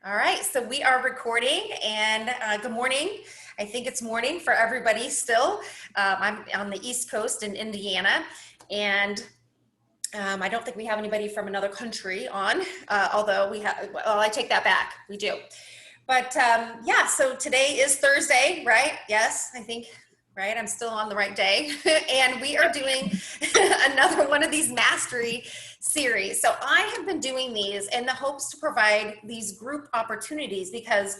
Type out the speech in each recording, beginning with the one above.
All right, so we are recording, and good morning. I think it's morning for everybody still. I'm on the East Coast in Indiana, and I don't think we have anybody from another country on, although we have, well, I take that back, we do. But yeah, so today is Thursday, right? Yes, I think, right? I'm still on the right day. And we are doing another one of these mastery series. So I have been doing these in the hopes to provide these group opportunities because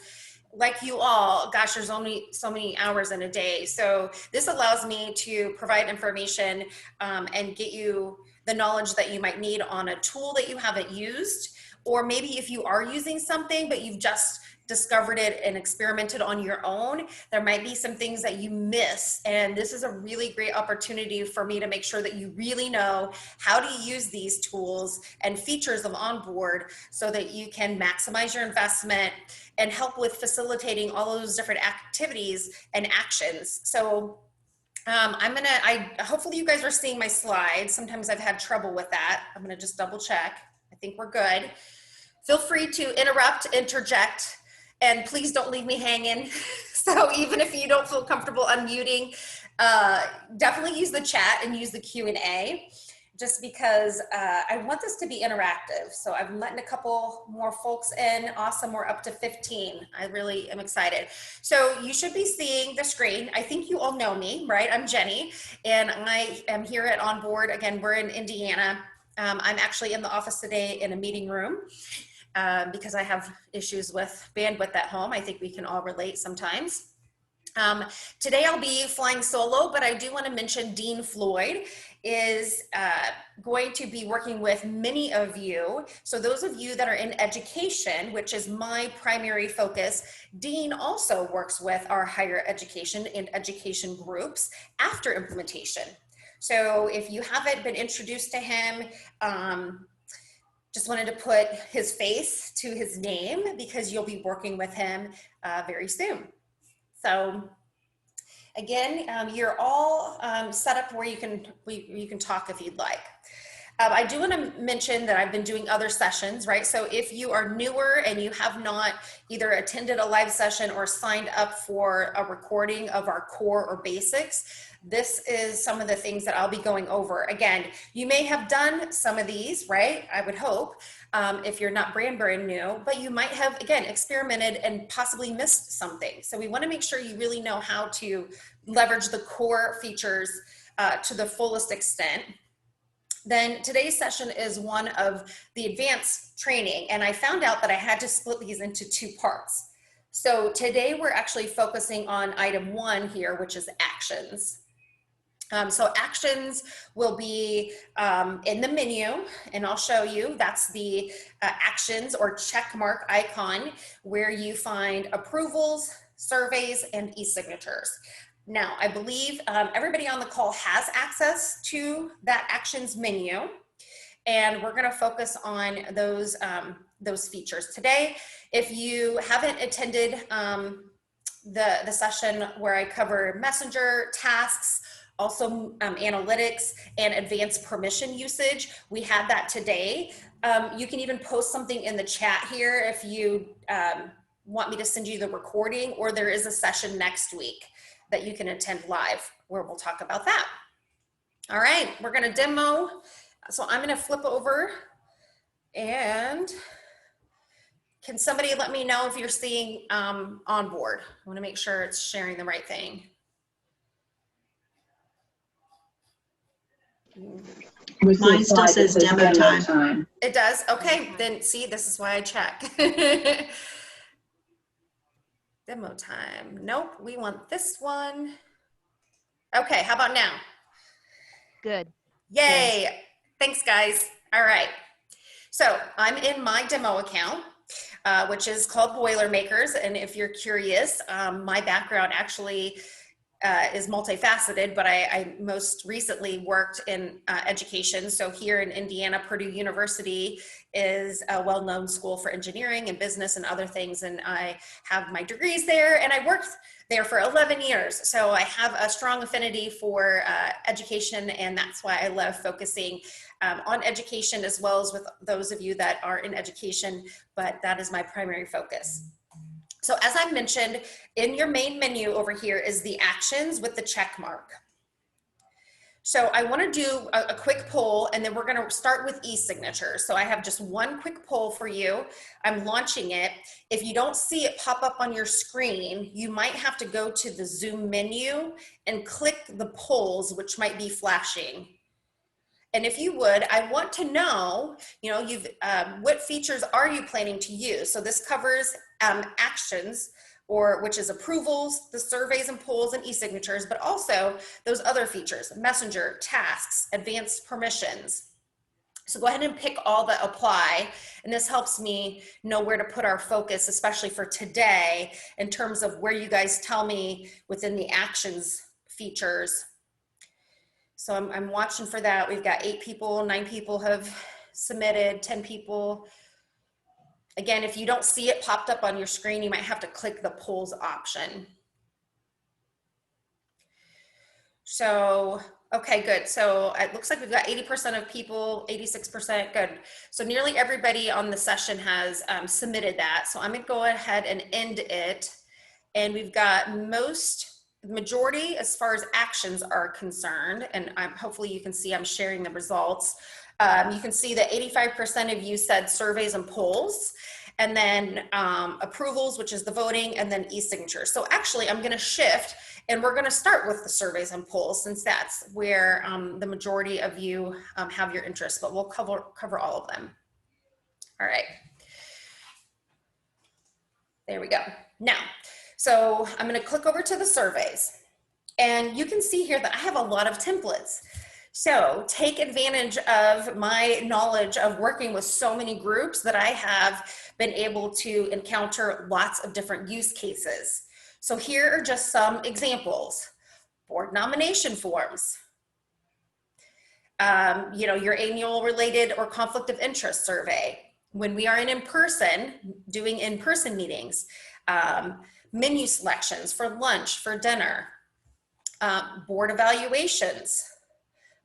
like you all, gosh, there's only so many hours in a day. So this allows me to provide information and get you the knowledge that you might need on a tool that you haven't used, or maybe if you are using something, but you've just discovered it and experimented on your own, there might be some things that you miss. And this is a really great opportunity for me to make sure that you really know how to use these tools and features of OnBoard so that you can maximize your investment and help with facilitating all of those different activities and actions. So hopefully you guys are seeing my slides. Sometimes I've had trouble with that. I'm gonna just double check. I think we're good. Feel free to interrupt, interject, and please don't leave me hanging. So even if you don't feel comfortable unmuting, definitely use the chat and use the Q&A just because I want this to be interactive. So I'm letting a couple more folks in. Awesome, we're up to 15. I really am excited. So you should be seeing the screen. I think you all know me, right? I'm Jenny, and I am here at OnBoard. Again, we're in Indiana. I'm actually in the office today in a meeting room because I have issues with bandwidth at home. I think we can all relate sometimes. Today I'll be flying solo, but I do want to mention Dean Floyd is going to be working with many of you. So those of you that are in education, which is my primary focus, Dean also works with our higher education and education groups after implementation. So if you haven't been introduced to him, just wanted to put his face to his name because you'll be working with him very soon. So again, you're all set up where you can talk if you'd like. I do want to mention that I've been doing other sessions, right? So if you are newer and you have not either attended a live session or signed up for a recording of our core or basics, this is some of the things that I'll be going over. Again, you may have done some of these, right? I would hope, if you're not brand new, but you might have, again, experimented and possibly missed something. So we want to make sure you really know how to leverage the core features to the fullest extent. Then today's session is one of the advanced training, and I found out that I had to split these into two parts. So today we're actually focusing on item 1 here, which is actions. So actions will be in the menu, and I'll show you. That's the actions or check mark icon where you find approvals, surveys, and eSignatures. Now, I believe everybody on the call has access to that actions menu, and we're gonna focus on those features today. If you haven't attended the session where I cover messenger, tasks, also analytics and advanced permission usage, we had that today. You can even post something in the chat here if you want me to send you the recording, or there is a session next week that you can attend live where we'll talk about that. All right, we're gonna demo. So I'm gonna flip over, and can somebody let me know if you're seeing OnBoard? I wanna make sure it's sharing the right thing. Mine still says demo time. It does? Okay, then see, this is why I check. Demo time. Nope, we want this one. Okay, how about now? Good. Yay. Yes. Thanks, guys. All right. So I'm in my demo account, which is called Boilermakers. And if you're curious, my background actually is multifaceted, but I most recently worked in education. So here in Indiana, Purdue University is a well-known school for engineering and business and other things. And I have my degrees there, and I worked there for 11 years. So I have a strong affinity for education, and that's why I love focusing on education, as well as with those of you that are in education, but that is my primary focus. So as I mentioned, in your main menu over here is the actions with the check mark. So I want to do a quick poll, and then we're going to start with eSignatures. So I have just one quick poll for you. I'm launching it. If you don't see it pop up on your screen, you might have to go to the Zoom menu and click the polls, which might be flashing. And if you would, I want to know, what features are you planning to use? So this covers actions, which is approvals, the surveys and polls and eSignatures, but also those other features, messenger, tasks, advanced permissions. So go ahead and pick all that apply. And this helps me know where to put our focus, especially for today, in terms of where you guys tell me within the actions features. So I'm watching for that. We've got 8 people, 9 people have submitted, 10 people. Again, if you don't see it popped up on your screen, you might have to click the polls option. So, okay, good. So it looks like we've got 80% of people, 86%, good. So nearly everybody on the session has submitted that. So I'm gonna go ahead and end it. And we've got majority as far as actions are concerned, and hopefully you can see I'm sharing the results. You can see that 85% of you said surveys and polls, and then approvals, which is the voting, and then eSignatures. So actually I'm going to shift, and we're going to start with the surveys and polls, since that's where the majority of you have your interest, but we'll cover all of them. All right. There we go. Now, so I'm going to click over to the surveys, and you can see here that I have a lot of templates. So take advantage of my knowledge of working with so many groups that I have been able to encounter lots of different use cases. So here are just some examples. Board nomination forms, your annual related or conflict of interest survey. When we are in-person, doing in-person meetings, menu selections for lunch, for dinner, board evaluations,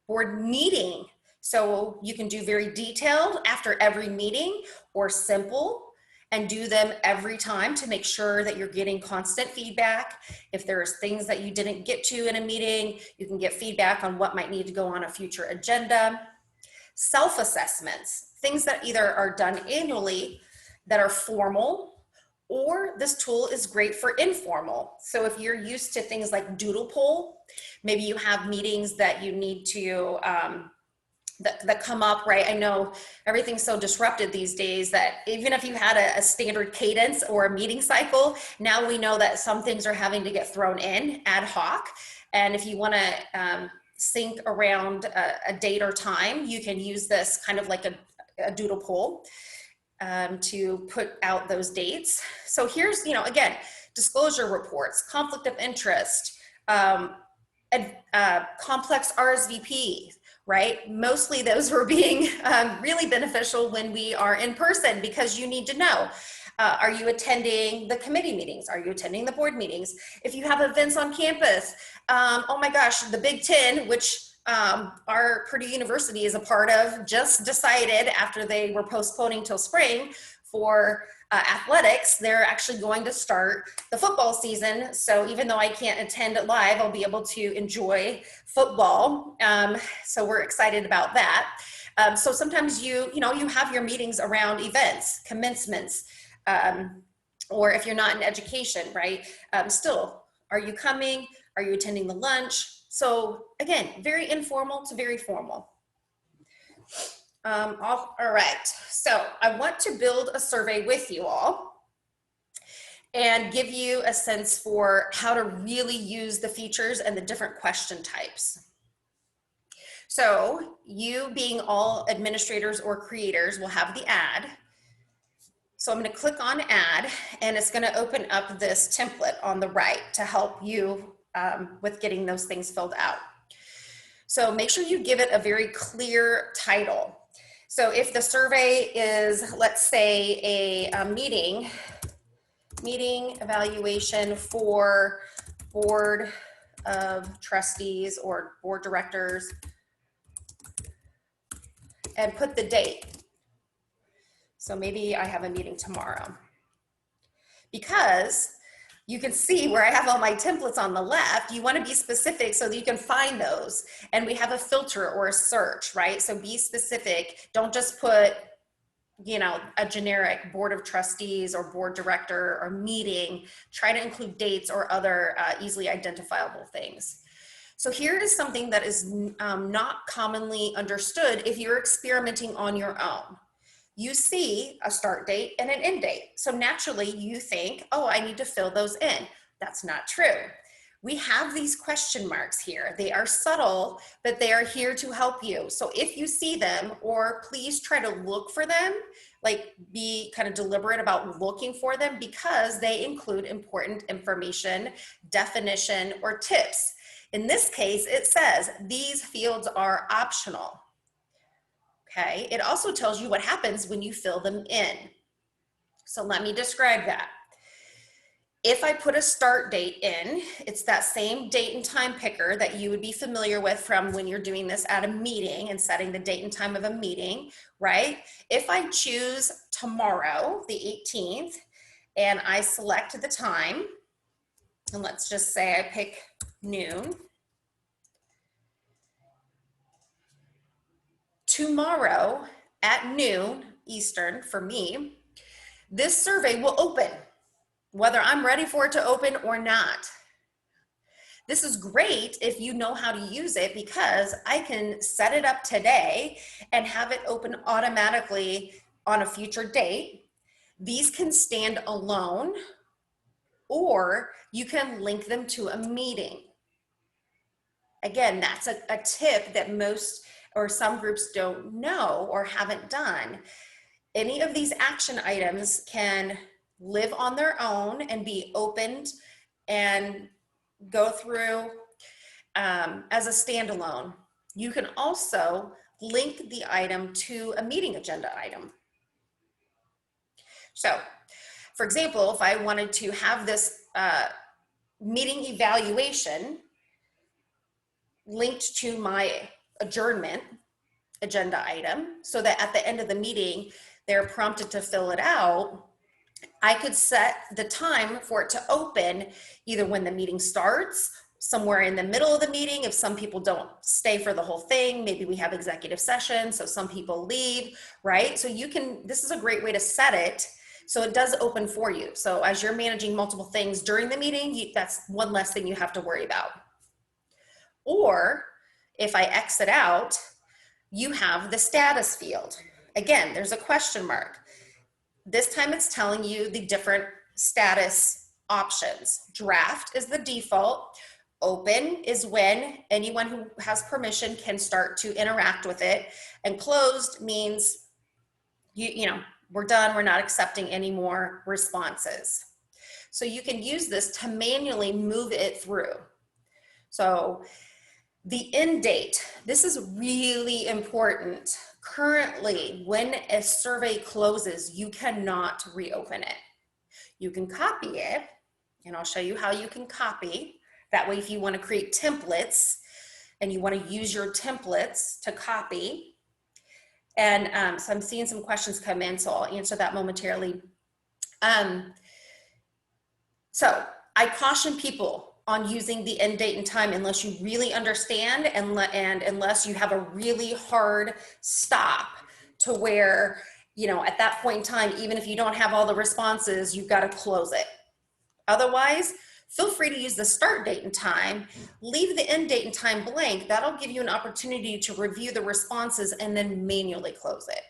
board meeting. So you can do very detailed after every meeting, or simple and do them every time to make sure that you're getting constant feedback. If there's things that you didn't get to in a meeting, you can get feedback on what might need to go on a future agenda. Self-assessments, things that either are done annually that are formal, or this tool is great for informal. So if you're used to things like doodle poll, maybe you have meetings that you need to, that come up, right? I know everything's so disrupted these days that even if you had a standard cadence or a meeting cycle, now we know that some things are having to get thrown in ad hoc. And if you wanna sync around a date or time, you can use this kind of like a doodle poll to put out those dates. So here's, again, disclosure reports, conflict of interest, complex RSVP, right? Mostly those are being really beneficial when we are in person, because you need to know, are you attending the committee meetings? Are you attending the board meetings? If you have events on campus, oh my gosh, the Big Ten, which our Purdue University is a part of, just decided after they were postponing till spring for athletics, they're actually going to start the football season. So even though I can't attend live, I'll be able to enjoy football. So we're excited about that. So sometimes you have your meetings around events, commencements, or if you're not in education, right? Still, are you coming? Are you attending the lunch? So again, very informal to very formal. All right, so I want to build a survey with you all and give you a sense for how to really use the features and the different question types. So you being all administrators or creators will have the ad. So I'm going to click on add, and it's going to open up this template on the right to help you with getting those things filled out. So make sure you give it a very clear title. So if the survey is, let's say, a meeting evaluation for board of trustees or board directors, and put the date. So maybe I have a meeting tomorrow. Because you can see where I have all my templates on the left, you want to be specific so that you can find those. And we have a filter or a search, right? So be specific. Don't just put, you know, a generic board of trustees or board director or meeting. Try to include dates or other easily identifiable things. So here is something that is not commonly understood if you're experimenting on your own. You see a start date and an end date. So naturally you think, oh, I need to fill those in. That's not true. We have these question marks here. They are subtle, but they are here to help you. So if you see them, or please try to look for them, like be kind of deliberate about looking for them because they include important information, definition, or tips. In this case, it says these fields are optional. Okay, it also tells you what happens when you fill them in. So let me describe that. If I put a start date in, it's that same date and time picker that you would be familiar with from when you're doing this at a meeting and setting the date and time of a meeting, right? If I choose tomorrow, the 18th, and I select the time, and let's just say I pick noon, tomorrow at noon Eastern for me, this survey will open, whether I'm ready for it to open or not. This is great if you know how to use it because I can set it up today and have it open automatically on a future date. These can stand alone, or you can link them to a meeting. Again, that's a tip that most or some groups don't know or haven't done. Any of these action items can live on their own and be opened and go through as a standalone. You can also link the item to a meeting agenda item. So, for example, if I wanted to have this meeting evaluation linked to my adjournment agenda item so that at the end of the meeting, they're prompted to fill it out, I could set the time for it to open either when the meeting starts, somewhere in the middle of the meeting, if some people don't stay for the whole thing, maybe we have executive session, so some people leave, right? So you can, this is a great way to set it so it does open for you. So as you're managing multiple things during the meeting, that's one less thing you have to worry about. Or if I exit out, you have the status field. Again, there's a question mark. This time it's telling you the different status options. Draft is the default. Open is when anyone who has permission can start to interact with it. And closed means, you know, we're done, we're not accepting any more responses. So you can use this to manually move it through. So the end date, this is really important. Currently, when a survey closes, you cannot reopen it. You can copy it, and I'll show you how you can copy. That way, if you want to create templates and you want to use your templates to copy, and so I'm seeing some questions come in, so I'll answer that momentarily. So I caution people on using the end date and time unless you really understand and unless you have a really hard stop to where, you know, at that point in time, even if you don't have all the responses, you've got to close it. Otherwise, feel free to use the start date and time, leave the end date and time blank. That'll give you an opportunity to review the responses and then manually close it.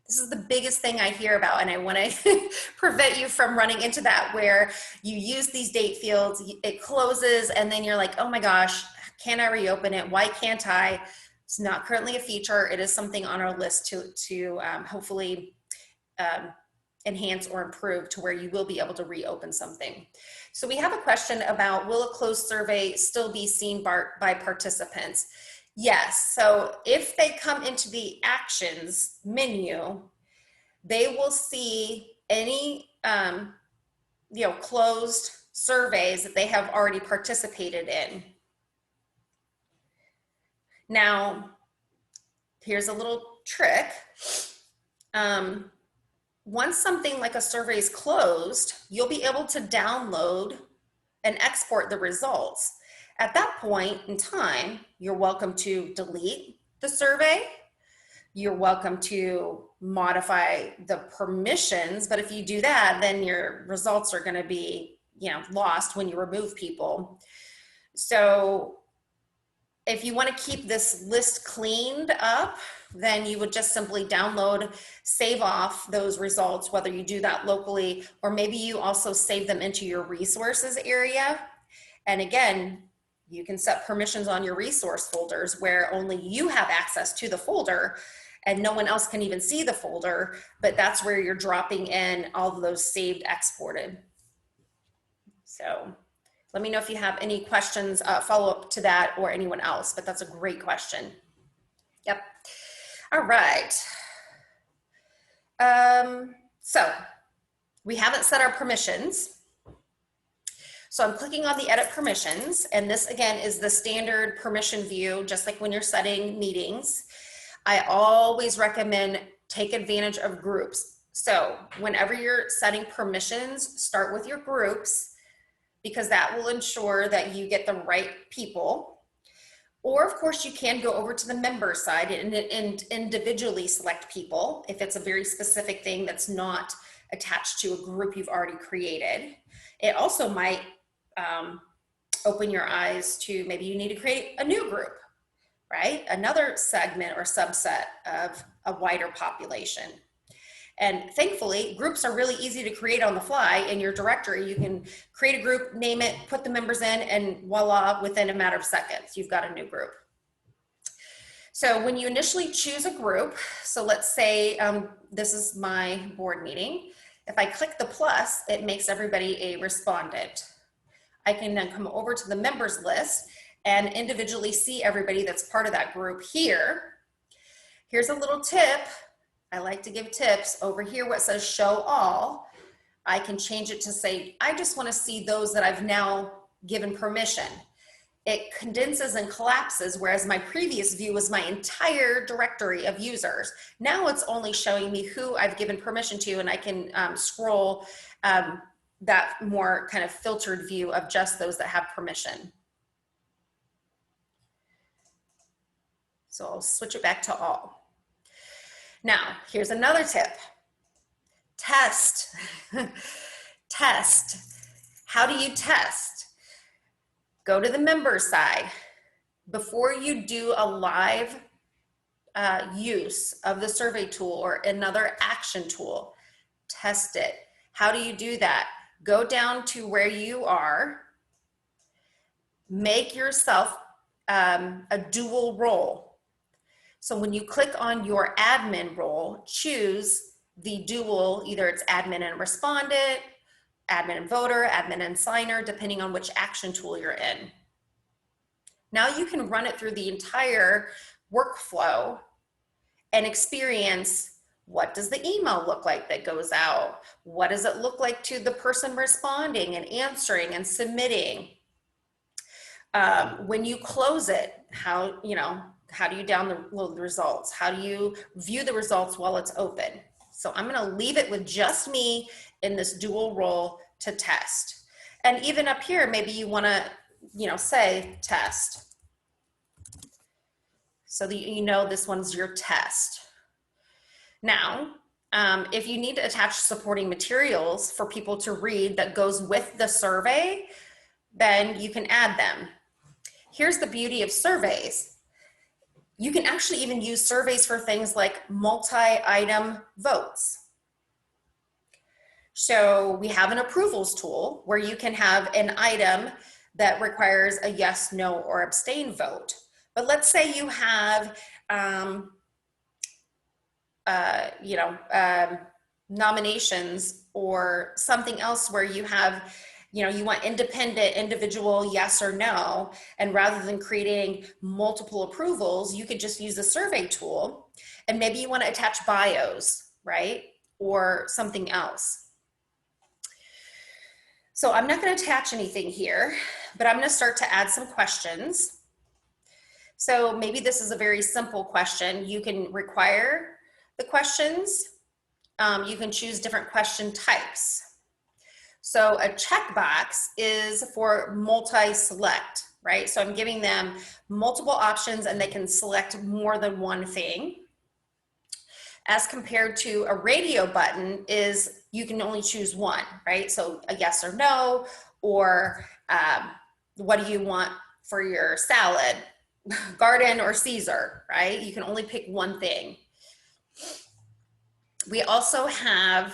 This is the biggest thing I hear about, and I want to prevent you from running into that where you use these date fields, it closes, and then you're like, oh my gosh, can I reopen it? Why can't I? It's not currently a feature. It is something on our list to hopefully enhance or improve to where you will be able to reopen something. So we have a question about, will a closed survey still be seen by participants? Yes, so if they come into the actions menu, they will see any closed surveys that they have already participated in. Now, here's a little trick. Once something like a survey is closed, you'll be able to download and export the results. At that point in time, you're welcome to delete the survey. You're welcome to modify the permissions, but if you do that, then your results are going to be, lost when you remove people. So if you want to keep this list cleaned up, then you would just simply download, save off those results, whether you do that locally, or maybe you also save them into your resources area. And again, you can set permissions on your resource folders where only you have access to the folder and no one else can even see the folder, but that's where you're dropping in all of those saved, exported. So let me know if you have any questions, follow up to that, or anyone else, but that's a great question. Yep. All right. So we haven't set our permissions. So I'm clicking on the edit permissions, and this again is the standard permission view, just like when you're setting meetings. I always recommend take advantage of groups. So whenever you're setting permissions, start with your groups, because that will ensure that you get the right people. Or of course you can go over to the member side and individually select people if it's a very specific thing that's not attached to a group you've already created. It also might open your eyes to maybe you need to create a new group, right? Another segment or subset of a wider population. And thankfully, groups are really easy to create on the fly in your directory. You can create a group, name it, put the members in, and voila, within a matter of seconds, you've got a new group. So when you initially choose a group, so let's say this is my board meeting. If I click the plus, it makes everybody a respondent. I can then come over to the members list and individually see everybody that's part of that group here. Here's a little tip. I like to give tips. Over here where it says show all, I can change it to say, I just want to see those that I've now given permission. It condenses and collapses, whereas my previous view was my entire directory of users. Now it's only showing me who I've given permission to, and I can scroll that more kind of filtered view of just those that have permission. So I'll switch it back to all. Now, here's another tip. Test. Test. How do you test? Go to the members side. Before you do a live use of the survey tool or another action tool, test it. How do you do that? Go down to where you are. Make yourself a dual role. So when you click on your admin role, choose the dual, either it's admin and respondent, admin and voter, admin and signer, depending on which action tool you're in. Now you can run it through the entire workflow and experience, what does the email look like that goes out? What does it look like to the person responding and answering and submitting? When you close it, how do you download the results? How do you view the results while it's open? So I'm gonna leave it with just me in this dual role to test. And even up here, maybe you wanna, say test. So that you know this one's your test. Now, if you need to attach supporting materials for people to read that goes with the survey, then you can add them. Here's the beauty of surveys. You can actually even use surveys for things like multi-item votes. So we have an approvals tool where you can have an item that requires a yes, no, or abstain vote. But let's say you nominations or something else where you have, you know, you want independent, individual, yes or no, and rather than creating multiple approvals, you could just use the survey tool, and maybe you want to attach bios, right? Or something else. So I'm not going to attach anything here, but I'm going to start to add some questions. So maybe this is a very simple question. You can require the questions. You can choose different question types. So a checkbox is for multi-select, right? So I'm giving them multiple options and they can select more than one thing. As compared to a radio button is you can only choose one, right? So a yes or no, or what do you want for your salad, garden or Caesar, right? You can only pick one thing. We also have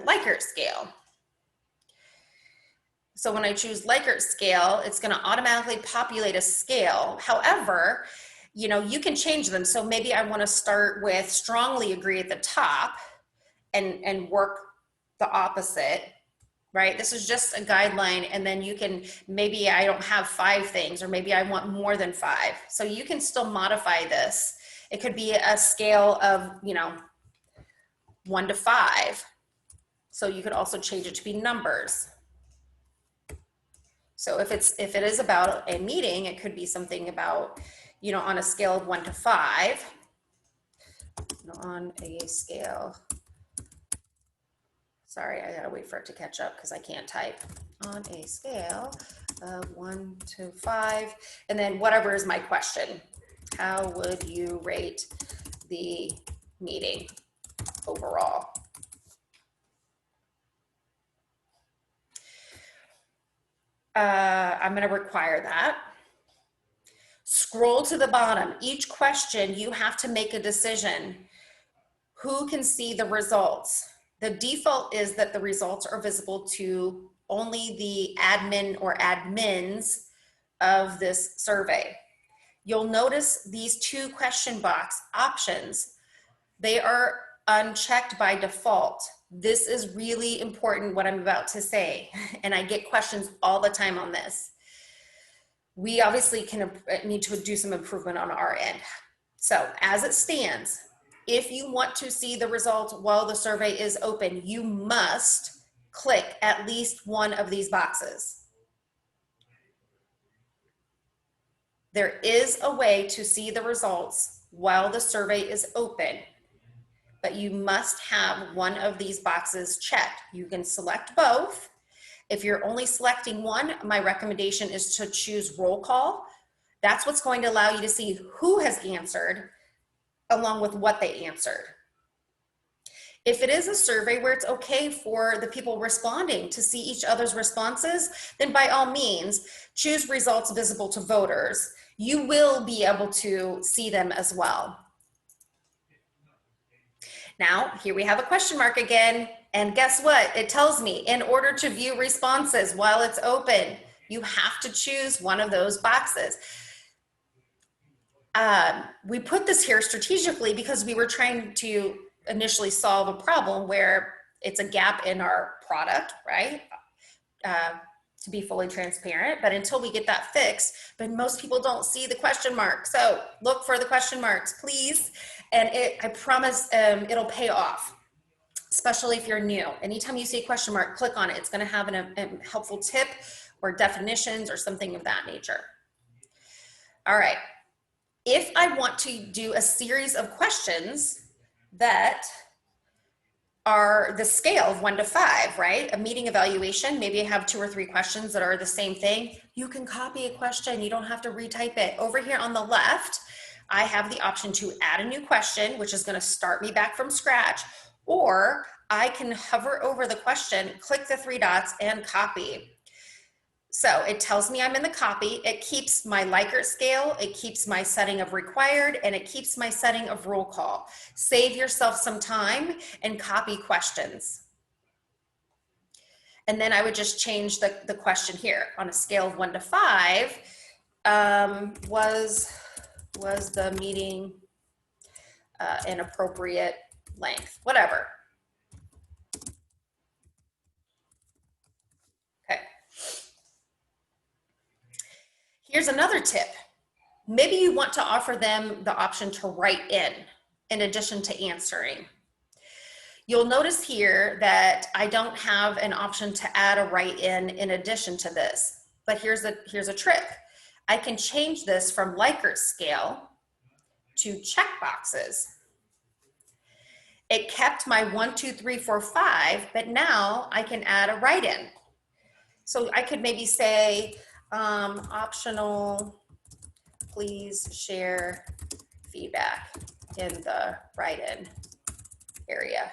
Likert Scale. So when I choose Likert Scale, it's going to automatically populate a scale. However, you know, you can change them. So maybe I want to start with strongly agree at the top and work the opposite, right? This is just a guideline. And then you can, maybe I don't have 5 things, or maybe I want more than 5. So you can still modify this. It could be a scale of, you know, 1 to 5. So you could also change it to be numbers. So if it is about a meeting, it could be something about, you know, on a scale of 1 to 5, on a scale, sorry, I gotta wait for it to catch up because I can't type, on a scale of 1 to 5, and then whatever is my question, how would you rate the meeting overall? I'm going to require that. Scroll to the bottom. Each question, you have to make a decision. Who can see the results? The default is that the results are visible to only the admin or admins of this survey. You'll notice these 2 question box options. They are unchecked by default. This is really important, what I'm about to say, and I get questions all the time on this. We obviously need to do some improvement on our end. So as it stands, if you want to see the results while the survey is open, you must click at least one of these boxes. There is a way to see the results while the survey is open, but you must have one of these boxes checked. You can select both. If you're only selecting one, my recommendation is to choose roll call. That's what's going to allow you to see who has answered along with what they answered. If it is a survey where it's okay for the people responding to see each other's responses, then by all means, choose results visible to voters. You will be able to see them as well. Now, here we have a question mark again, and guess what? It tells me, in order to view responses while it's open, you have to choose one of those boxes. We put this here strategically because we were trying to initially solve a problem where it's a gap in our product, right? To be fully transparent, but until we get that fixed, but most people don't see the question mark. So look for the question marks, please. And I promise it'll pay off, especially if you're new. Anytime you see a question mark, click on it. It's gonna have a helpful tip or definitions or something of that nature. All right, if I want to do a series of questions that are the scale of 1 to 5, right? A meeting evaluation, maybe I have 2 or 3 questions that are the same thing. You can copy a question, you don't have to retype it. Over here on the left, I have the option to add a new question, which is gonna start me back from scratch, or I can hover over the question, click the 3 dots and copy. So it tells me I'm in the copy. It keeps my Likert scale, it keeps my setting of required, and it keeps my setting of roll call. Save yourself some time and copy questions. And then I would just change the question here. On a scale of 1 to 5, was the meeting an appropriate length? Whatever. Here's another tip. Maybe you want to offer them the option to write in addition to answering. You'll notice here that I don't have an option to add a write-in addition to this, but here's a trick. I can change this from Likert Scale to checkboxes. It kept my 1, 2, 3, 4, 5, but now I can add a write-in. So I could maybe say, optional, please share feedback in the write-in area.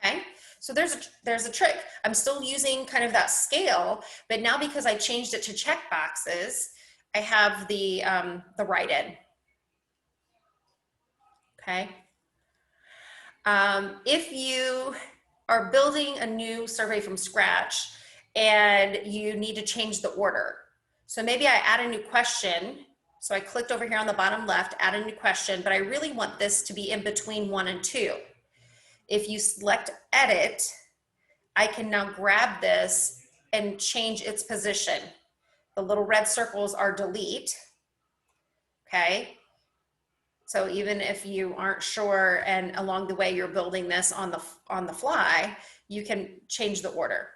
Okay, so there's a trick. I'm still using kind of that scale, but now because I changed it to checkboxes, I have the write-in. Okay. If you are building a new survey from scratch and you need to change the order, so maybe I add a new question. So I clicked over here on the bottom left, add a new question, but I really want this to be in between 1 and 2. If you select edit, I can now grab this and change its position. The little red circles are delete. Okay. So even if you aren't sure and along the way you're building this on the fly, you can change the order.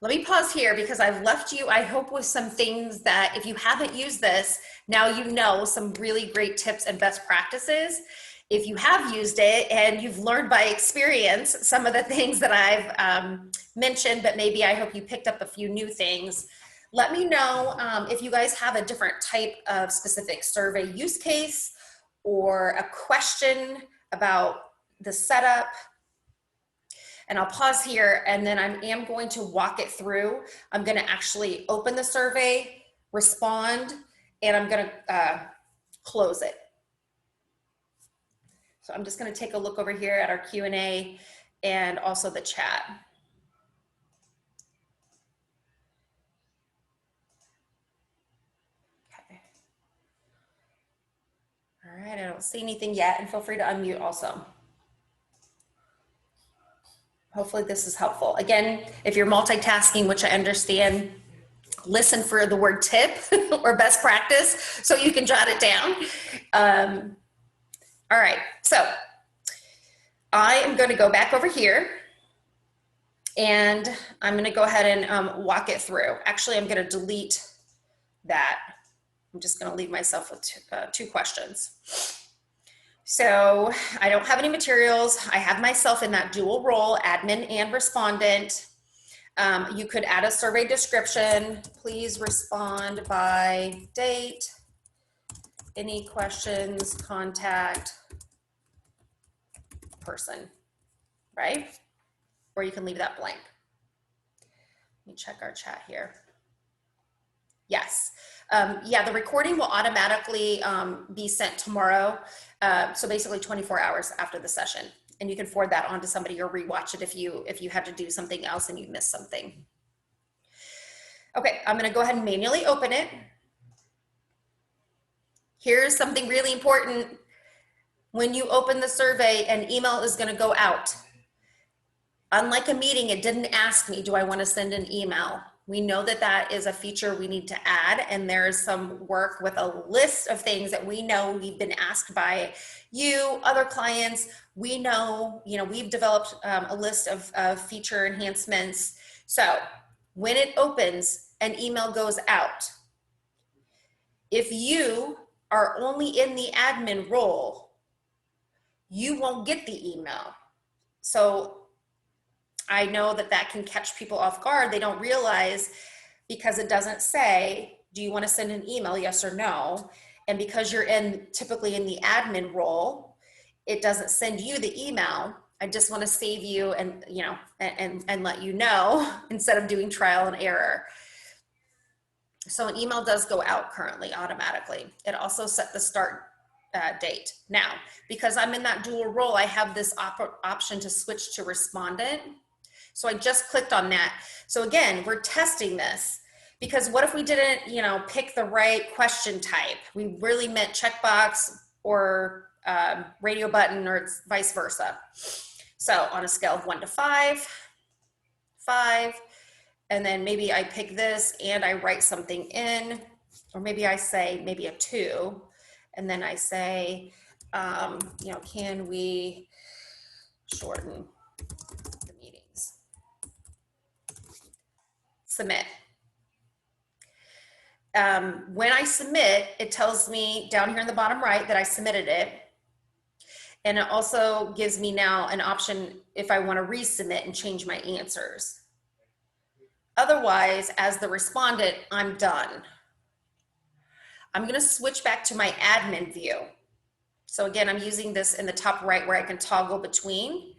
Let me pause here because I've left you, I hope, with some things that if you haven't used this, now you know some really great tips and best practices. If you have used it and you've learned by experience some of the things that I've mentioned, but maybe I hope you picked up a few new things. Let me know if you guys have a different type of specific survey use case or a question about the setup. And I'll pause here and then I am going to walk it through. I'm going to actually open the survey, respond, and I'm going to close it. So I'm just going to take a look over here at our Q&A and also the chat. Okay. All right, I don't see anything yet, and feel free to unmute also. Hopefully this is helpful. Again, if you're multitasking, which I understand, listen for the word tip or best practice so you can jot it down. All right, so I am going to go back over here and I'm going to go ahead and walk it through. Actually, I'm going to delete that. I'm just going to leave myself with two questions. So I don't have any materials. I have myself in that dual role, admin and respondent. You could add a survey description. Please respond by date. Any questions, contact person, right? Or you can leave that blank. Let me check our chat here. Yes. Yeah, the recording will automatically be sent tomorrow. So basically 24 hours after the session. And you can forward that on to somebody or rewatch it if you had to do something else and you missed something. Okay, I'm gonna go ahead and manually open it. Here's something really important. When you open the survey, an email is gonna go out. Unlike a meeting, it didn't ask me, do I wanna send an email? We know that that is a feature we need to add, and there's some work with a list of things that we know we've been asked by you, other clients. We know, we've developed a list of feature enhancements. So when it opens, an email goes out. If you are only in the admin role, you won't get the email. So I know that that can catch people off guard. They don't realize because it doesn't say, do you want to send an email, yes or no? And because you're typically in the admin role, it doesn't send you the email. I just want to save you and, and let you know instead of doing trial and error. So an email does go out currently automatically. It also set the start date. Now, because I'm in that dual role, I have this option to switch to respondent. So I just clicked on that. So again, we're testing this because what if we didn't, pick the right question type? We really meant checkbox or radio button or vice versa. So on a scale of 1 to 5, and then maybe I pick this and I write something in, or maybe I say maybe a 2, and then I say, you know, can we shorten the meetings? Submit. When I submit, it tells me down here in the bottom right that I submitted it. And it also gives me now an option if I want to resubmit and change my answers. Otherwise, as the respondent, I'm done. I'm going to switch back to my admin view. So again, I'm using this in the top right where I can toggle between.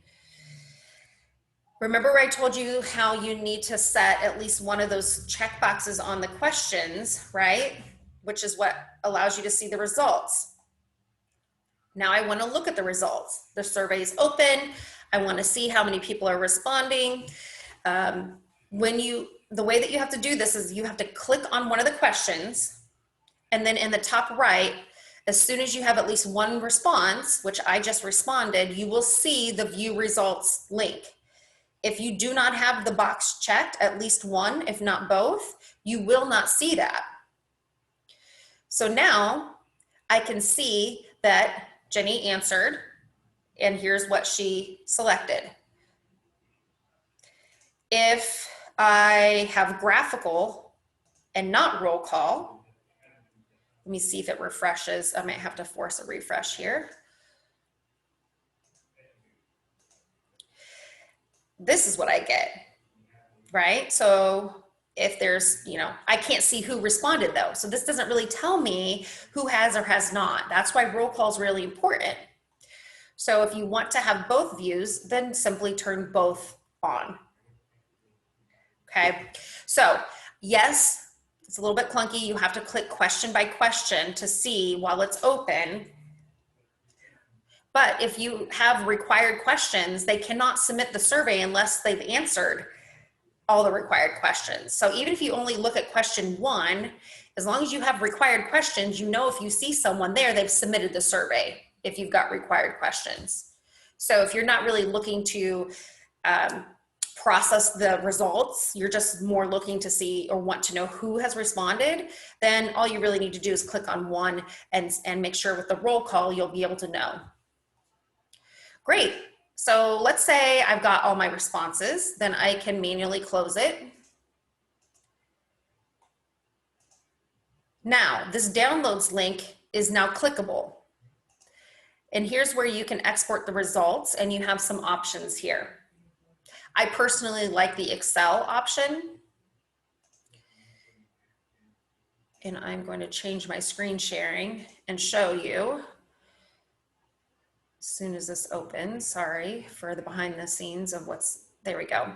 Remember I told you how you need to set at least one of those check boxes on the questions, right? Which is what allows you to see the results. Now I want to look at the results. The survey is open. I want to see how many people are responding. The way that you have to do this is you have to click on one of the questions, and then in the top right, as soon as you have at least one response, which I just responded, you will see the view results link. If you do not have the box checked, at least one, if not both, you will not see that. So now I can see that Jenny answered, and here's what she selected. If I have graphical and not roll call, let me see if it refreshes. I might have to force a refresh here. This is what I get, right? So if there's, you know, I can't see who responded though. So this doesn't really tell me who has or has not. That's why roll call is really important. So if you want to have both views, then simply turn both on. Okay, so yes, it's a little bit clunky. You have to click question by question to see while it's open. But if you have required questions, they cannot submit the survey unless they've answered all the required questions. So even if you only look at question 1, as long as you have required questions, you know if you see someone there, they've submitted the survey if you've got required questions. So if you're not really looking to process the results, you're just more looking to see or want to know who has responded, then all you really need to do is click on one and make sure with the roll call, you'll be able to know. Great. So let's say I've got all my responses, then I can manually close it. Now, this downloads link is now clickable. And here's where you can export the results, and you have some options here. I personally like the Excel option. And I'm going to change my screen sharing and show you as soon as this opens. Sorry for the behind the scenes of there we go.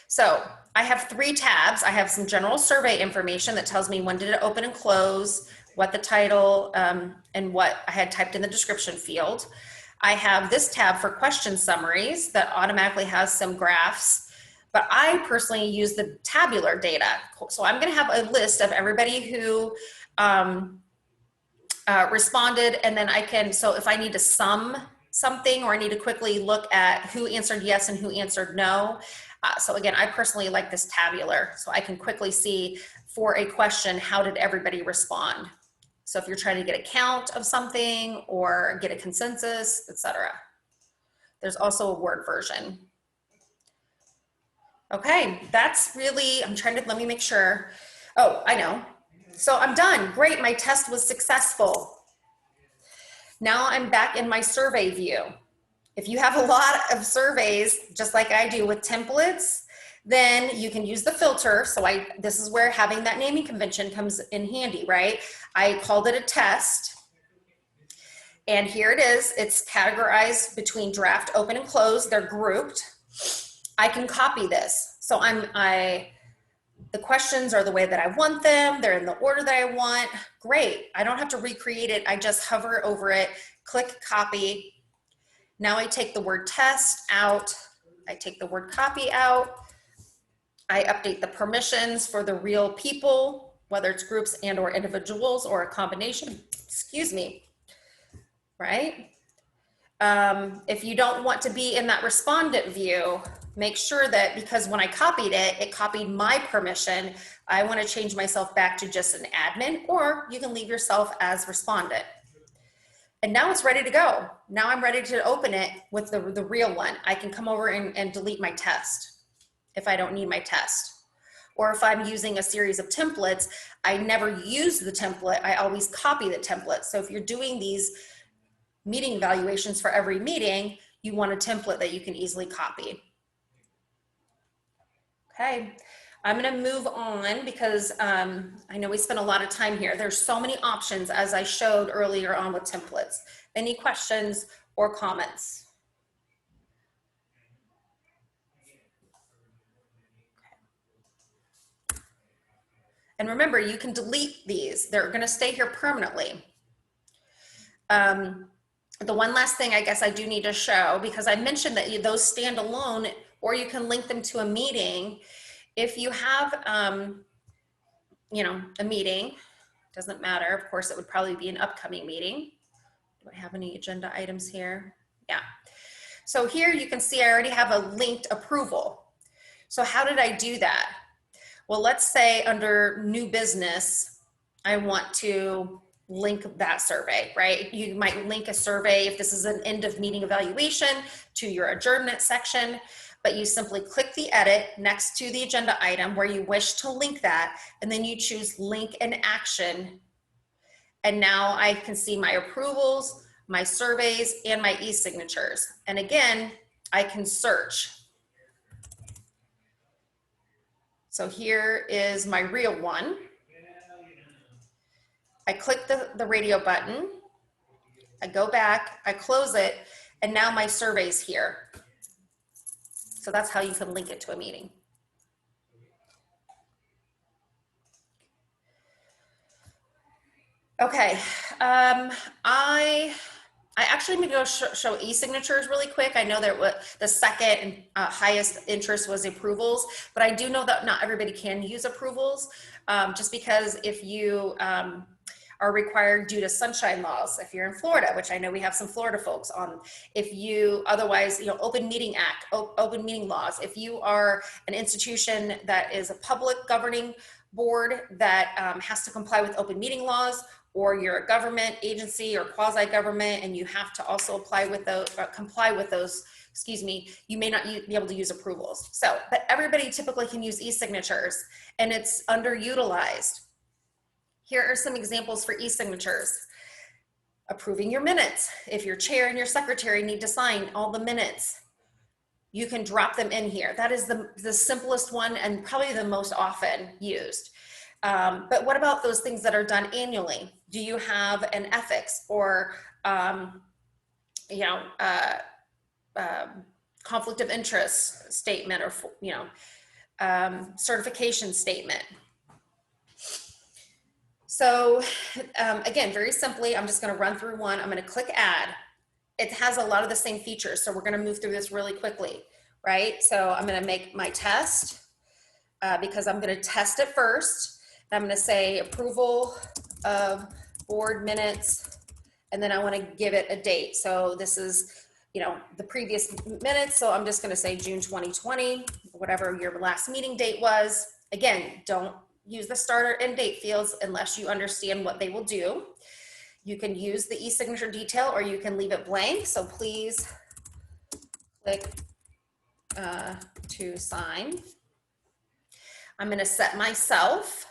So I have 3 tabs. I have some general survey information that tells me when did it open and close, what the title, and what I had typed in the description field. I have this tab for question summaries that automatically has some graphs, but I personally use the tabular data. So I'm going to have a list of everybody who responded, and then I can, so if I need to sum something or I need to quickly look at who answered yes and who answered no. So again, I personally like this tabular, so I can quickly see for a question, how did everybody respond? So if you're trying to get a count of something or get a consensus, etc. There's also a Word version. Okay, that's really, let me make sure. Oh, I know. So I'm done. Great, my test was successful. Now I'm back in my survey view. If you have a lot of surveys, just like I do with templates, then you can use the filter. So this is where having that naming convention comes in handy, right? I called it a test. And here it is. It's categorized between draft, open, and closed. They're grouped. I can copy this. So the questions are the way that I want them. They're in the order that I want. Great. I don't have to recreate it. I just hover over it, click copy. Now I take the word test out. I take the word copy out. I update the permissions for the real people, whether it's groups and or individuals or a combination, excuse me, right? If you don't want to be in that respondent view, make sure that, because when I copied it, it copied my permission. I want to change myself back to just an admin, or you can leave yourself as respondent. And now it's ready to go. Now I'm ready to open it with the real one. I can come over and delete my test if I don't need my test. Or if I'm using a series of templates, I never use the template. I always copy the template. So if you're doing these meeting evaluations for every meeting, you want a template that you can easily copy. Okay, I'm gonna move on because I know we spent a lot of time here. There's so many options, as I showed earlier on with templates. Any questions or comments? And remember, you can delete these. They're gonna stay here permanently. The one last thing I guess I do need to show, because I mentioned that those stand alone, or you can link them to a meeting. If you have, you know, a meeting, doesn't matter. Of course, it would probably be an upcoming meeting. Do I have any agenda items here? Yeah. So here you can see I already have a linked approval. So how did I do that? Well, let's say under new business, I want to link that survey, right? You might link a survey if this is an end of meeting evaluation to your adjournment section, but you simply click the edit next to the agenda item where you wish to link that, and then you choose link and action. And now I can see my approvals, my surveys, and my e-signatures. And again, I can search. So here is my real one. I click the radio button, I go back, I close it, and now my survey's here. So that's how you can link it to a meeting. Okay, I actually am gonna go show e-signatures really quick. I know that the second and highest interest was approvals, but I do know that not everybody can use approvals, just because if you are required due to sunshine laws, if you're in Florida, which I know we have some Florida folks on, if you otherwise, you know, open meeting act, open meeting laws, if you are an institution that is a public governing board that has to comply with open meeting laws, or you're a government agency or quasi-government and you have to also apply with those, comply with those, excuse me, you may not be able to use approvals. So, but everybody typically can use e-signatures, and it's underutilized. Here are some examples for e-signatures. Approving your minutes. If your chair and your secretary need to sign all the minutes, you can drop them in here. That is the simplest one and probably the most often used. But what about those things that are done annually? Do you have an ethics or, you know, conflict of interest statement, or, you know, certification statement? So again, very simply, I'm just going to run through one. I'm going to click add. It has a lot of the same features, so we're going to move through this really quickly, right? So I'm going to make my test because I'm going to test it first. I'm going to say approval of board minutes, and then I want to give it a date. So this is, you know, the previous minutes. So I'm just going to say June 2020, whatever your last meeting date was. Again, don't use the start or end date fields unless you understand what they will do. You can use the e-signature detail or you can leave it blank. So please click to sign. I'm going to set myself.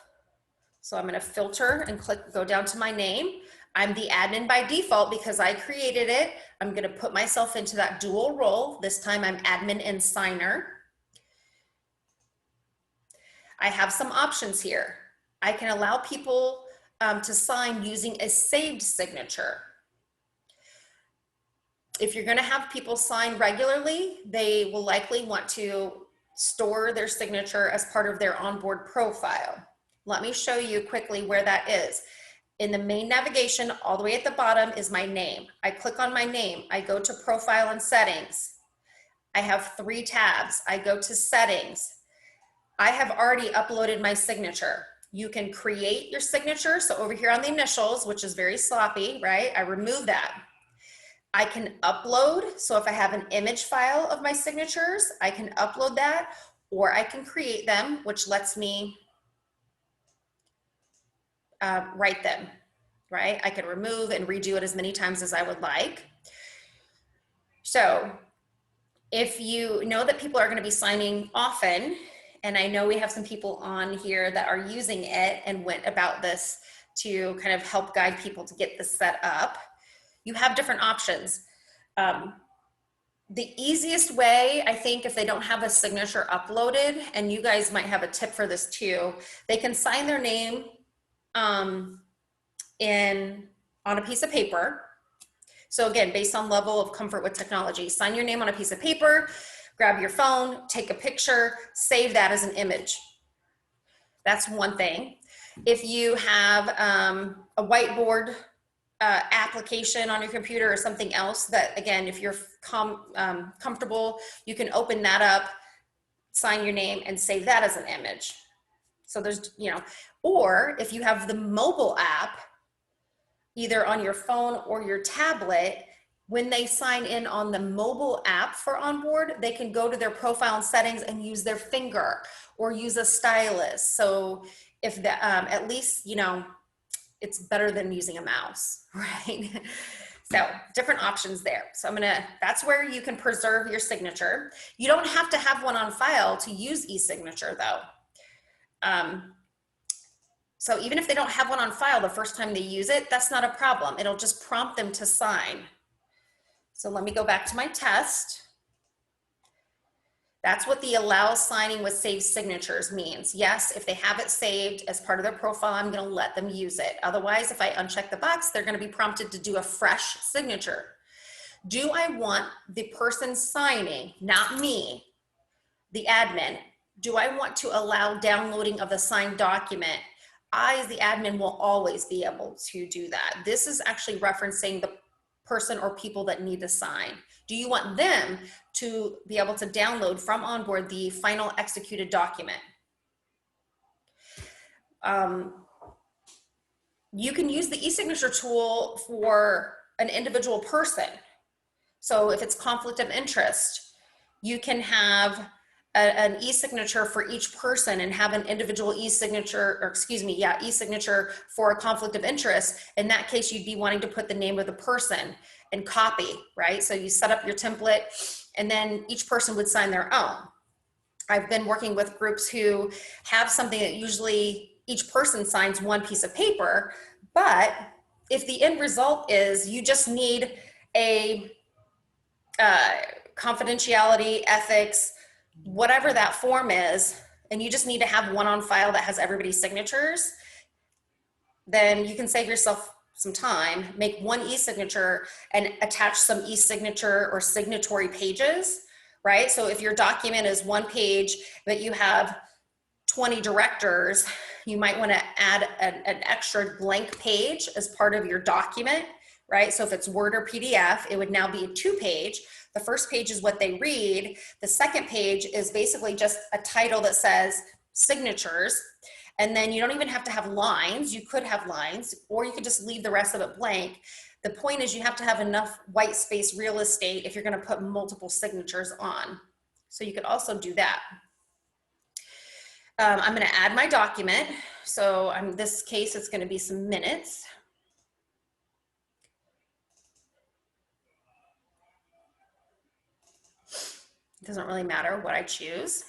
So I'm going to filter and go down to my name. I'm the admin by default because I created it. I'm going to put myself into that dual role. This time I'm admin and signer. I have some options here. I can allow people to sign using a saved signature. If you're going to have people sign regularly, they will likely want to store their signature as part of their OnBoard profile. Let me show you quickly where that is. In the main navigation, all the way at the bottom is my name. I click on my name. I go to Profile and Settings. I have 3 tabs. I go to Settings. I have already uploaded my signature. You can create your signature. So over here on the initials, which is very sloppy, right? I remove that. I can upload. So if I have an image file of my signatures, I can upload that, or I can create them, which lets me write them, right? I can remove and redo it as many times as I would like. So if you know that people are going to be signing often, and I know we have some people on here that are using it and went about this to kind of help guide people to get this set up, you have different options. The easiest way, I think, if they don't have a signature uploaded, and you guys might have a tip for this too, they can sign their name on a piece of paper. So again, based on level of comfort with technology, sign your name on a piece of paper, grab your phone, take a picture, save that as an image. That's one thing. If you have a whiteboard application on your computer or something else that, again, if you're comfortable, you can open that up, sign your name, and save that as an image. So there's, you know, or if you have the mobile app, either on your phone or your tablet, when they sign in on the mobile app for OnBoard, they can go to their profile and settings and use their finger or use a stylus. So if that, at least, you know, it's better than using a mouse, right? So different options there. So that's where you can preserve your signature. You don't have to have one on file to use eSignature though. So even if they don't have one on file the first time they use it, that's not a problem. It'll just prompt them to sign. So let me go back to my test. That's what the allow signing with saved signatures means. Yes, if they have it saved as part of their profile, I'm going to let them use it. Otherwise, if I uncheck the box, they're going to be prompted to do a fresh signature. Do I want the person signing, not me, the admin, do I want to allow downloading of the signed document? I, as the admin, will always be able to do that. This is actually referencing the person or people that need to sign. Do you want them to be able to download from OnBoard the final executed document? You can use the eSignature tool for an individual person. So if it's conflict of interest, you can have an e-signature for each person and have an individual e-signature, or excuse me, yeah, e-signature for a conflict of interest. In that case, you'd be wanting to put the name of the person and copy, right? So you set up your template and then each person would sign their own. I've been working with groups who have something that usually each person signs one piece of paper, but if the end result is you just need a confidentiality, ethics, whatever that form is, and you just need to have one on file that has everybody's signatures, then you can save yourself some time, make one e-signature and attach some e-signature or signatory pages, right? So if your document is one page, but you have 20 directors, you might want to add an extra blank page as part of your document, right? So if it's Word or PDF, it would now be a 2-page. The first page is what they read. The second page is basically just a title that says signatures. And then you don't even have to have lines. You could have lines, or you could just leave the rest of it blank. The point is you have to have enough white space real estate if you're going to put multiple signatures on. So you could also do that. I'm going to add my document. So in this case, it's going to be some minutes. It doesn't really matter what I choose.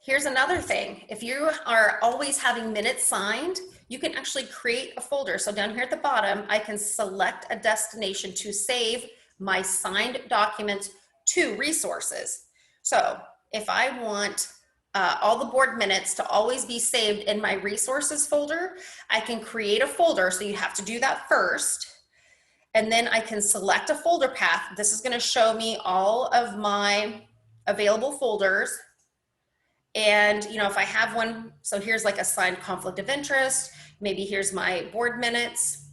Here's another thing. If you are always having minutes signed, you can actually create a folder. So down here at the bottom, I can select a destination to save my signed documents to resources. So if I want all the board minutes to always be saved in my resources folder, I can create a folder. So you have to do that first. And then I can select a folder path. This is going to show me all of my available folders. And, you know, if I have one, so here's like assigned conflict of interest, maybe here's my board minutes.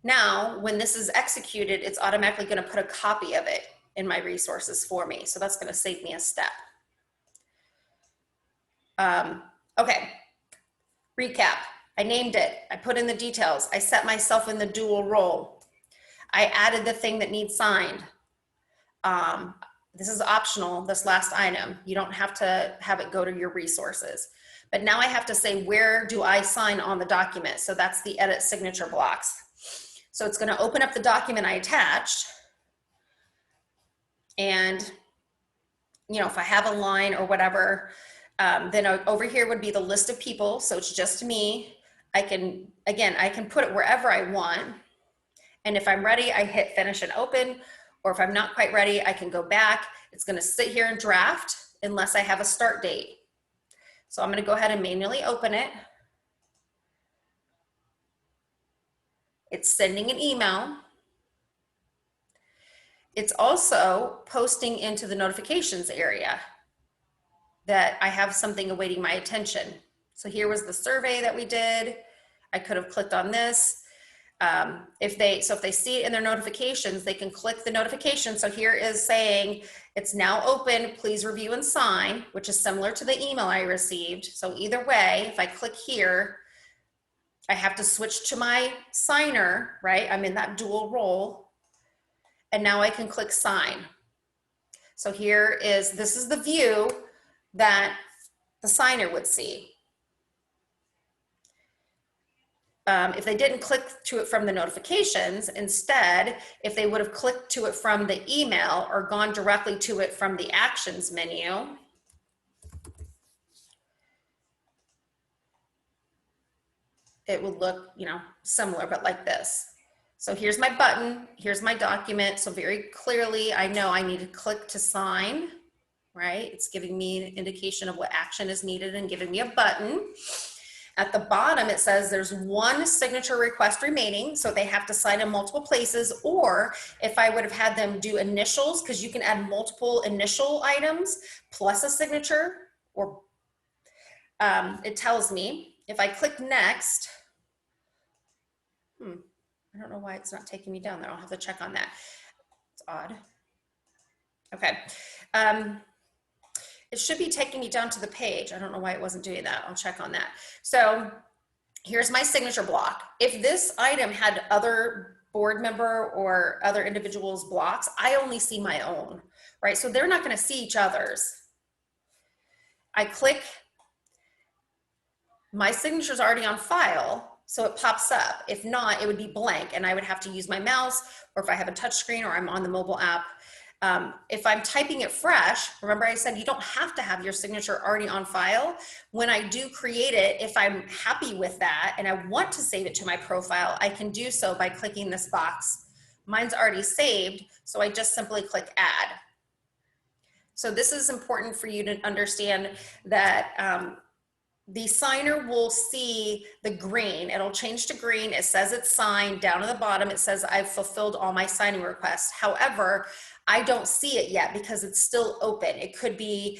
Now, when this is executed, it's automatically going to put a copy of it in my resources for me. So that's going to save me a step. Okay, recap. I named it, I put in the details, I set myself in the dual role. I added the thing that needs signed. This is optional, this last item. You don't have to have it go to your resources. But now I have to say, where do I sign on the document? So that's the edit signature blocks. So it's going to open up the document I attached. And, you know, if I have a line or whatever, then over here would be the list of people. So it's just me. I can put it wherever I want. And if I'm ready, I hit finish and open. Or if I'm not quite ready, I can go back. It's going to sit here and draft unless I have a start date. So I'm going to go ahead and manually open it. It's sending an email. It's also posting into the notifications area that I have something awaiting my attention. So here was the survey that we did. I could have clicked on this. If they see it in their notifications, they can click the notification. So here is saying it's now open, please review and sign, which is similar to the email I received. So either way, if I click here, I have to switch to my signer, right? I'm in that dual role. And now I can click sign. So this is the view that the signer would see. If they didn't click to it from the notifications, instead, if they would have clicked to it from the email or gone directly to it from the actions menu, it would look, you know, similar, but like this. So here's my button, here's my document. So very clearly, I know I need to click to sign, right? It's giving me an indication of what action is needed and giving me a button. At the bottom, it says there's one signature request remaining, so they have to sign in multiple places, or if I would have had them do initials, because you can add multiple initial items plus a signature, or it tells me. If I click next, I don't know why it's not taking me down there. I'll have to check on that. It's odd. Okay. It should be taking me down to the page. I don't know why it wasn't doing that. I'll check on that. So here's my signature block. If this item had other board member or other individuals' blocks, I only see my own, right? So they're not going to see each other's. I click, my signature's already on file, so it pops up. If not, it would be blank and I would have to use my mouse, or if I have a touch screen or I'm on the mobile app. If I'm typing it fresh, remember I said you don't have to have your signature already on file. When I do create it, if I'm happy with that and I want to save it to my profile, I can do so by clicking this box. Mine's already saved, so I just simply click add. So this is important for you to understand that the signer will see the green. It'll change to green. It says it's signed. Down at the bottom, it says I've fulfilled all my signing requests. However, I don't see it yet because it's still open. It could be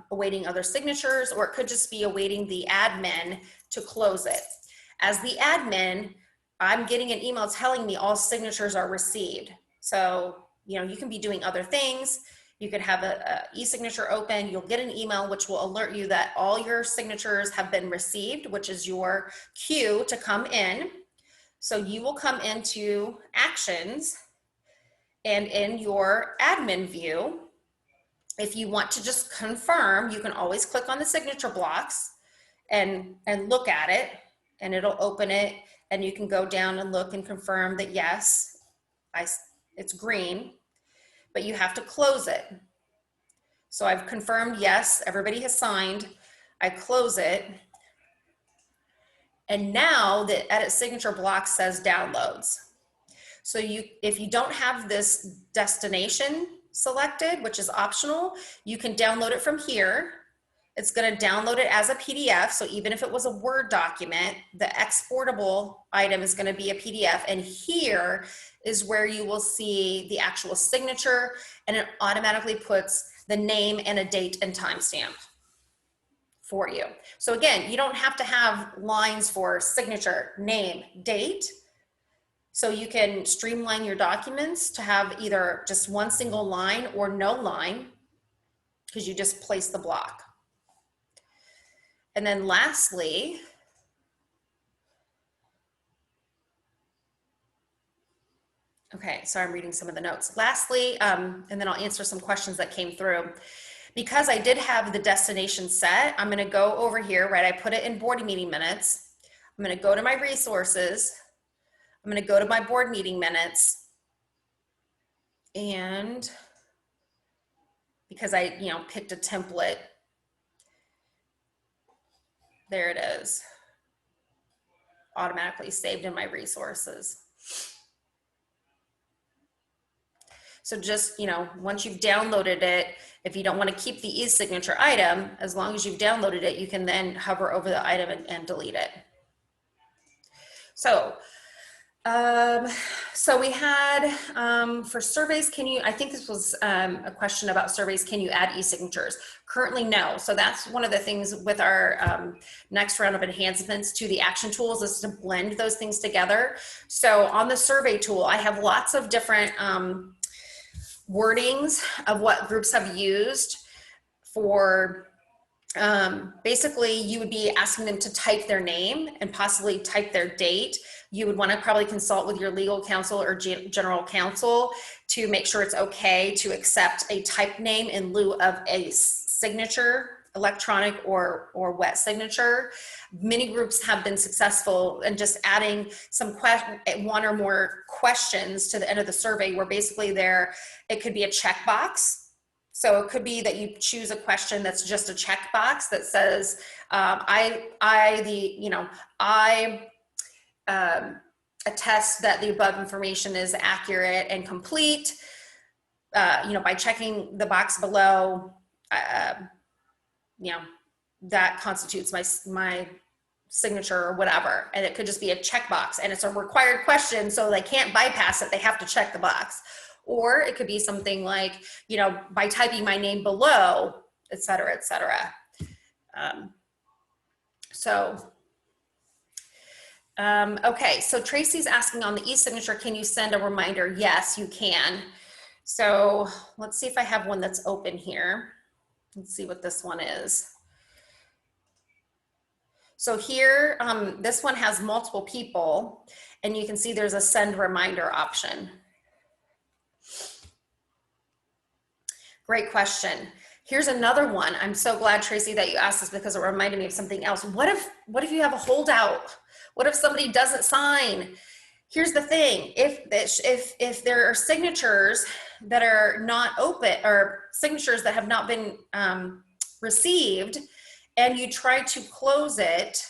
awaiting other signatures, or it could just be awaiting the admin to close it. As the admin, I'm getting an email telling me all signatures are received. So, you know, you can be doing other things. You could have a e-signature open. You'll get an email which will alert you that all your signatures have been received, which is your cue to come in. So you will come into actions, and in your admin view, if you want to just confirm, you can always click on the signature blocks and look at it, and it'll open it, and you can go down and look and confirm that yes, it's green. But you have to close it. So I've confirmed, yes, everybody has signed. I close it. And now the edit signature block says downloads. So if you don't have this destination selected, which is optional, you can download it from here. It's going to download it as a PDF. So even if it was a Word document, the exportable item is going to be a PDF. And here is where you will see the actual signature, and it automatically puts the name and a date and timestamp for you. So again, you don't have to have lines for signature, name, date. So you can streamline your documents to have either just one single line or no line, because you just place the block. And then lastly, Okay, so I'm reading some of the notes. Lastly, and then I'll answer some questions that came through. Because I did have the destination set, I'm gonna go over here, right? I put it in board meeting minutes. I'm gonna go to my resources. I'm gonna go to my board meeting minutes. And because I, picked a template, there it is. Automatically saved in my resources. So just, once you've downloaded it, if you don't want to keep the e-signature item, as long as you've downloaded it, you can then hover over the item and delete it. So, we had, for surveys, I think this was a question about surveys, can you add e-signatures? Currently, no. So that's one of the things with our next round of enhancements to the action tools is to blend those things together. So on the survey tool, I have lots of different wordings of what groups have used for basically you would be asking them to type their name and possibly type their date. You would want to probably consult with your legal counsel or general counsel to make sure it's okay to accept a typed name in lieu of a signature, electronic or wet signature. Many groups have been successful in just adding one or more questions to the end of the survey where basically it could be a checkbox. So it could be that you choose a question that's just a checkbox that says, I attest that the above information is accurate and complete, by checking the box below, that constitutes my signature or whatever. And it could just be a checkbox and it's a required question. So they can't bypass it. They have to check the box. Or it could be something like, by typing my name below, et cetera, et cetera. Okay, so Tracy's asking on the e-signature, can you send a reminder? Yes, you can. So let's see if I have one that's open here. Let's see what this one is. So here, this one has multiple people and you can see there's a send reminder option. Great question. Here's another one. I'm so glad, Tracy, that you asked this because it reminded me of something else. What if you have a holdout? What if somebody doesn't sign? Here's the thing. If there are signatures that are not open or signatures that have not been received and you try to close it,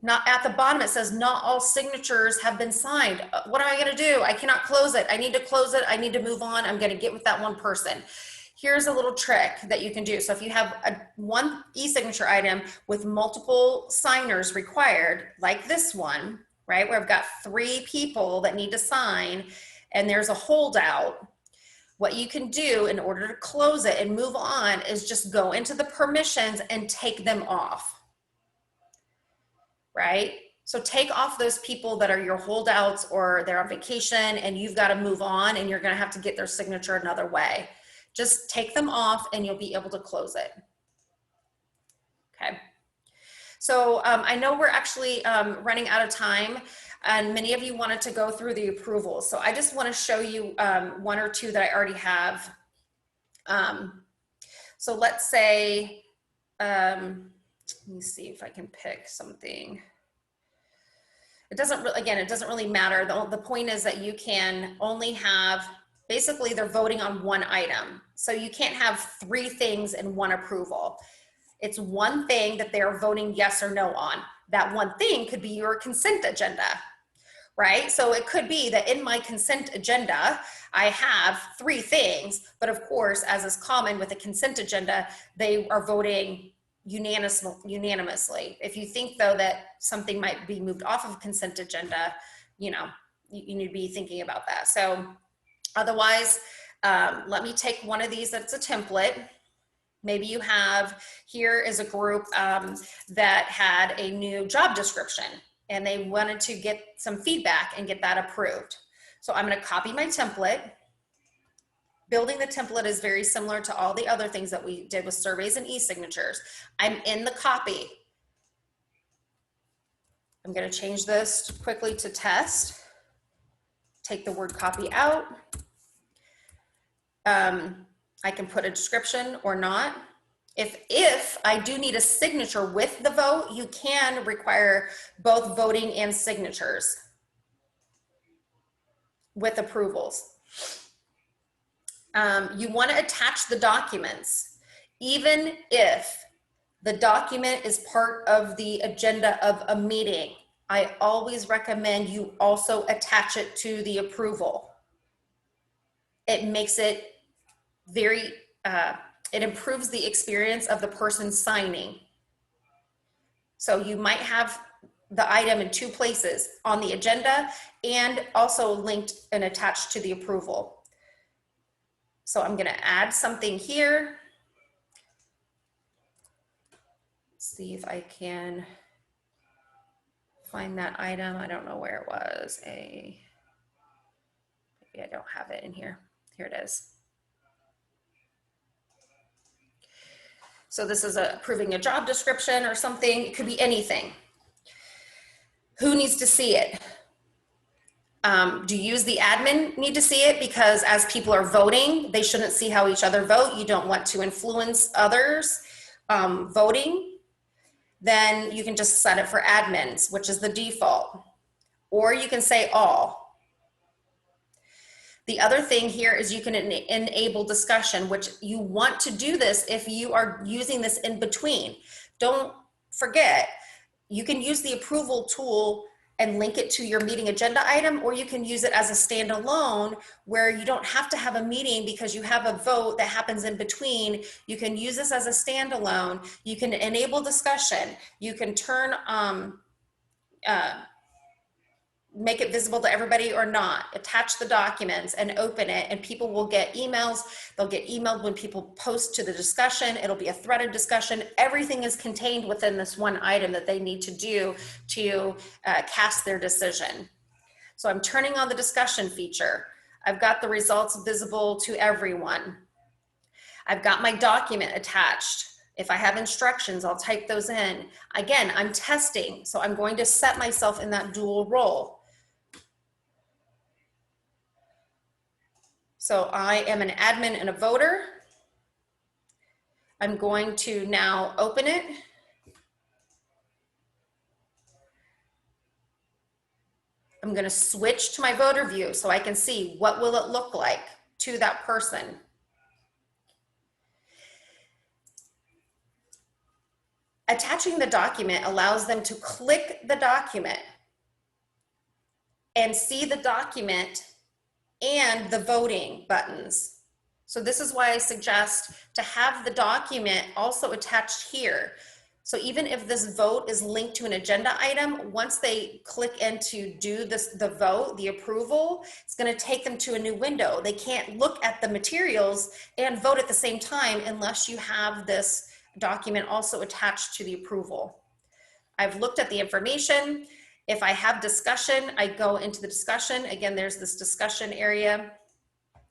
not at the bottom, it says not all signatures have been signed. What am I going to do? I cannot close it. I need to close it. I need to move on. I'm going to get with that one person. Here's a little trick that you can do. So if you have one e-signature item with multiple signers required, like this one, right, where I've got 3 people that need to sign and there's a holdout, what you can do in order to close it and move on is just go into the permissions and take them off, right? So take off those people that are your holdouts or they're on vacation and you've got to move on and you're going to have to get their signature another way. Just take them off and you'll be able to close it. Okay. So I know we're actually running out of time and many of you wanted to go through the approvals. So I just want to show you 1 or 2 that I already have. So let's say, let me see if I can pick something. It doesn't really matter. The point is that you can only have, basically they're voting on one item. So you can't have 3 things in one approval. It's one thing that they're voting yes or no on. That one thing could be your consent agenda, right? So it could be that in my consent agenda, I have 3 things, but of course, as is common with a consent agenda, they are voting unanimously. If you think though that something might be moved off of consent agenda, you need to be thinking about that. So otherwise, let me take one of these that's a template. Maybe you have, here is a group that had a new job description and they wanted to get some feedback and get that approved. So I'm going to copy my template. Building the template is very similar to all the other things that we did with surveys and e-signatures. I'm in the copy. I'm going to change this quickly to test. take the word copy out. I can put a description or not. If I do need a signature with the vote, you can require both voting and signatures with approvals. You want to attach the documents, even if the document is part of the agenda of a meeting. I always recommend you also attach it to the approval. It makes it very, it improves the experience of the person signing. So you might have the item in two places, on the agenda and also linked and attached to the approval. So I'm going to add something here. See if I can find that item. I don't know where it was. Maybe I don't have it in here. Here it is. So this is approving a job description or something. It could be anything. Who needs to see it? Do you as the admin need to see it? Because as people are voting, they shouldn't see how each other vote. You don't want to influence others voting. Then you can just set it for admins, which is the default. Or you can say all. The other thing here is you can enable discussion, which you want to do this if you are using this in between. Don't forget, you can use the approval tool and link it to your meeting agenda item, or you can use it as a standalone where you don't have to have a meeting because you have a vote that happens in between. You can use this as a standalone. You can enable discussion. You can turn, make it visible to everybody or not, attach the documents and open it, and people will get emails. They'll get emailed when people post to the discussion. It'll be a threaded discussion. Everything is contained within this one item that they need to do to cast their decision. So I'm turning on the discussion feature. I've got the results visible to everyone. I've got my document attached. If I have instructions, I'll type those in. Again, I'm testing, so I'm going to set myself in that dual role. So I am an admin and a voter. I'm going to now open it. I'm going to switch to my voter view so I can see what will it look like to that person. Attaching the document allows them to click the document and see the document and the voting buttons. So this is why I suggest to have the document also attached here. So even if this vote is linked to an agenda item, once they click in to do this, the vote, the approval, it's going to take them to a new window. They can't look at the materials and vote at the same time unless you have this document also attached to the approval. I've looked at the information. If I have discussion, I go into the discussion. Again, there's this discussion area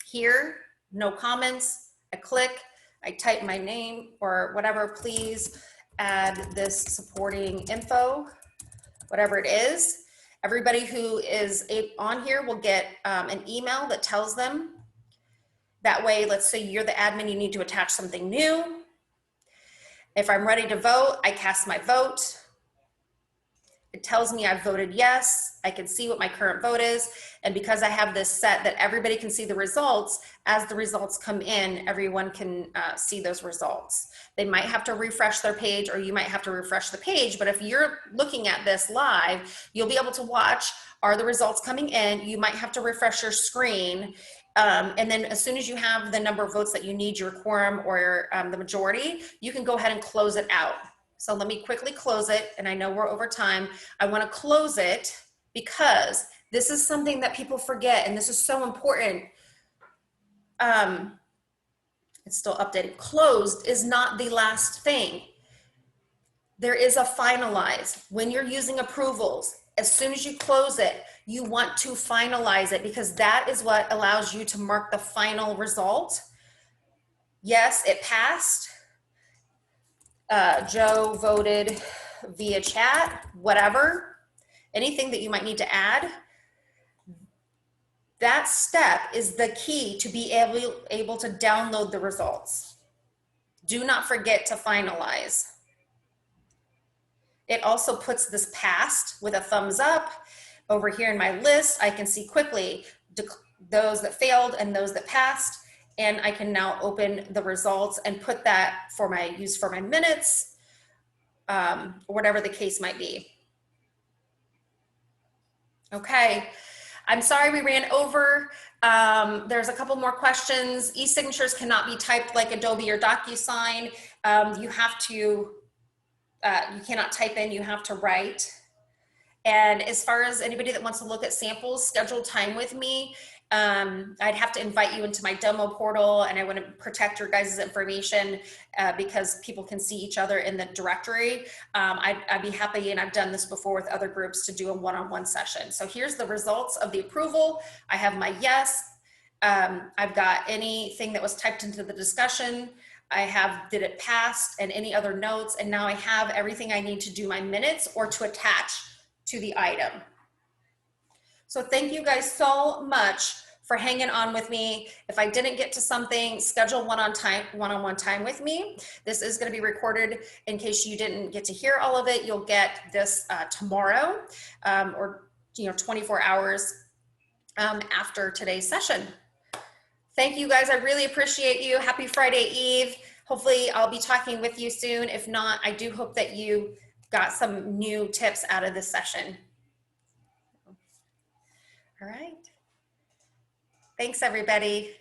here, no comments. I click, I type my name or whatever, please add this supporting info, whatever it is. Everybody who is on here will get an email that tells them. That way, let's say you're the admin, you need to attach something new. If I'm ready to vote, I cast my vote. It tells me I've voted yes. I can see what my current vote is. And because I have this set that everybody can see the results, as the results come in, everyone can see those results. They might have to refresh their page, or you might have to refresh the page. But if you're looking at this live, you'll be able to watch, are the results coming in? You might have to refresh your screen. And then as soon as you have the number of votes that you need, your quorum or the majority, you can go ahead and close it out. So let me quickly close it, and I know we're over time. I want to close it because this is something that people forget, and this is so important. It's still updated. Closed is not the last thing. There is a finalize. When you're using approvals, as soon as you close it, you want to finalize it because that is what allows you to mark the final result. Yes, it passed. Joe voted via chat, whatever, anything that you might need to add. That step is the key to be able to download the results. Do not forget to finalize. It also puts this passed with a thumbs up. Over here in my list, I can see quickly those that failed and those that passed, and I can now open the results and put that for my use for my minutes, whatever the case might be. Okay, I'm sorry we ran over. There's a couple more questions. E-signatures cannot be typed like Adobe or DocuSign. You have to, you cannot type in, you have to write. And as far as anybody that wants to look at samples, schedule time with me. I'd have to invite you into my demo portal, and I want to protect your guys' information because people can see each other in the directory. I'd be happy, and I've done this before with other groups, to do a one-on-one session. So here's the results of the approval. I have my yes. I've got anything that was typed into the discussion. I have did it passed and any other notes, and now I have everything I need to do my minutes or to attach to the item. So thank you guys so much for hanging on with me. If I didn't get to something, schedule one-on-one time with me. This is going to be recorded in case you didn't get to hear all of it. You'll get this tomorrow or 24 hours after today's session. Thank you guys. I really appreciate you. Happy Friday Eve. Hopefully I'll be talking with you soon. If not, I do hope that you got some new tips out of this session. All right. Thanks, everybody.